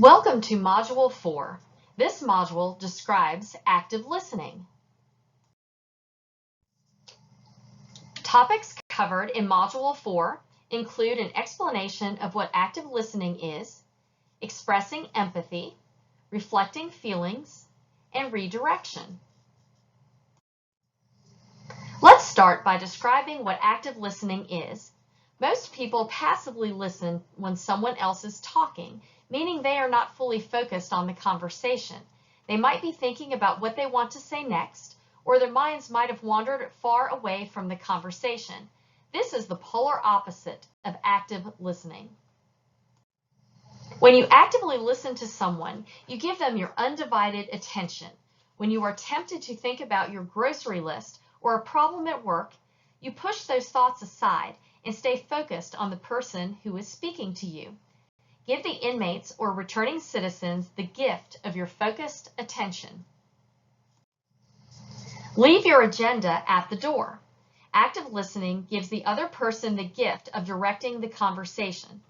Welcome to Module 4. This module describes active listening. Topics covered in Module 4 include an explanation of what active listening is, expressing empathy, reflecting feelings, and redirection. Let's start by describing what active listening is. Most people passively listen when someone else is talking, meaning they are not fully focused on the conversation. They might be thinking about what they want to say next, or their minds might have wandered far away from the conversation. This is the polar opposite of active listening. When you actively listen to someone, you give them your undivided attention. When you are tempted to think about your grocery list or a problem at work, you push those thoughts aside and stay focused on the person who is speaking to you. Give the inmates or returning citizens the gift of your focused attention. Leave your agenda at the door. Active listening gives the other person the gift of directing the conversation.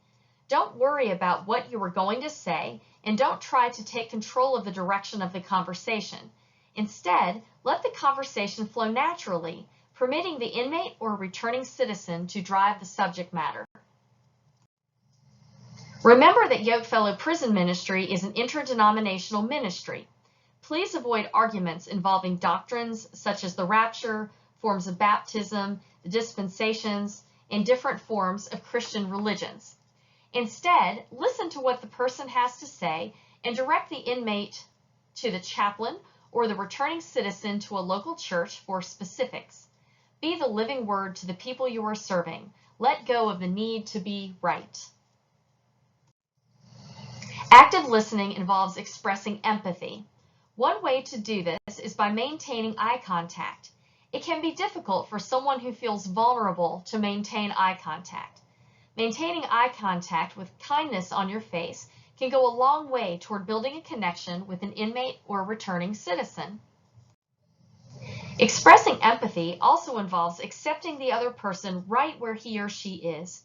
Don't worry about what you are going to say, and don't try to take control of the direction of the conversation. Instead, let the conversation flow naturally, permitting the inmate or returning citizen to drive the subject matter. Remember that Yokefellow Prison Ministry is an interdenominational ministry. Please avoid arguments involving doctrines such as the rapture, forms of baptism, the dispensations, and different forms of Christian religions. Instead, listen to what the person has to say and direct the inmate to the chaplain or the returning citizen to a local church for specifics. Be the living word to the people you are serving. Let go of the need to be right. Active listening involves expressing empathy. One way to do this is by maintaining eye contact. It can be difficult for someone who feels vulnerable to maintain eye contact. Maintaining eye contact with kindness on your face can go a long way toward building a connection with an inmate or returning citizen. Expressing empathy also involves accepting the other person right where he or she is.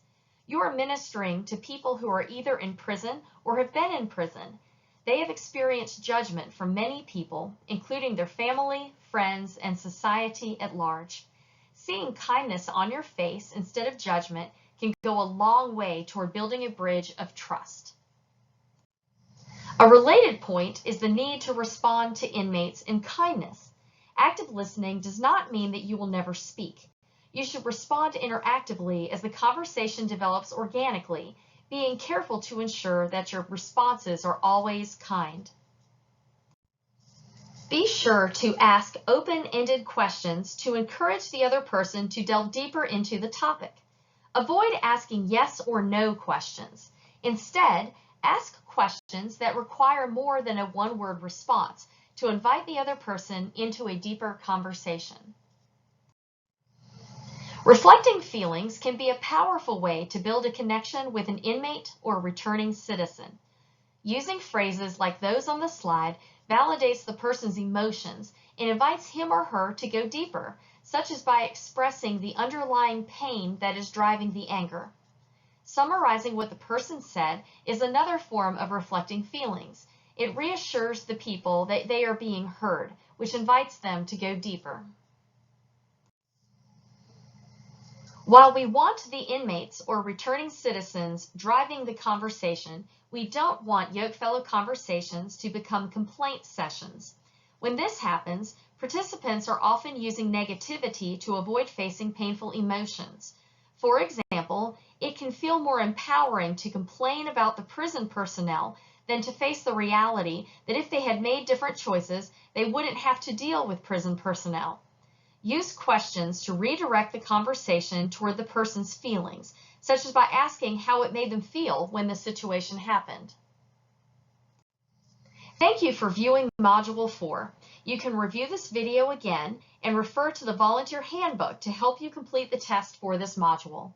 You are ministering to people who are either in prison or have been in prison. They have experienced judgment from many people, including their family, friends, and society at large. Seeing kindness on your face instead of judgment can go a long way toward building a bridge of trust. A related point is the need to respond to inmates in kindness. Active listening does not mean that you will never speak. You should respond interactively as the conversation develops organically, being careful to ensure that your responses are always kind. Be sure to ask open-ended questions to encourage the other person to delve deeper into the topic. Avoid asking yes or no questions. Instead, ask questions that require more than a one-word response to invite the other person into a deeper conversation. Reflecting feelings can be a powerful way to build a connection with an inmate or returning citizen. Using phrases like those on the slide validates the person's emotions and invites him or her to go deeper, such as by expressing the underlying pain that is driving the anger. Summarizing what the person said is another form of reflecting feelings. It reassures the people that they are being heard, which invites them to go deeper. While we want the inmates or returning citizens driving the conversation, we don't want Yokefellow conversations to become complaint sessions. When this happens, participants are often using negativity to avoid facing painful emotions. For example, it can feel more empowering to complain about the prison personnel than to face the reality that if they had made different choices, they wouldn't have to deal with prison personnel. Use questions to redirect the conversation toward the person's feelings, such as by asking how it made them feel when the situation happened. Thank you for viewing Module 4. You can review this video again and refer to the Volunteer Handbook to help you complete the test for this module.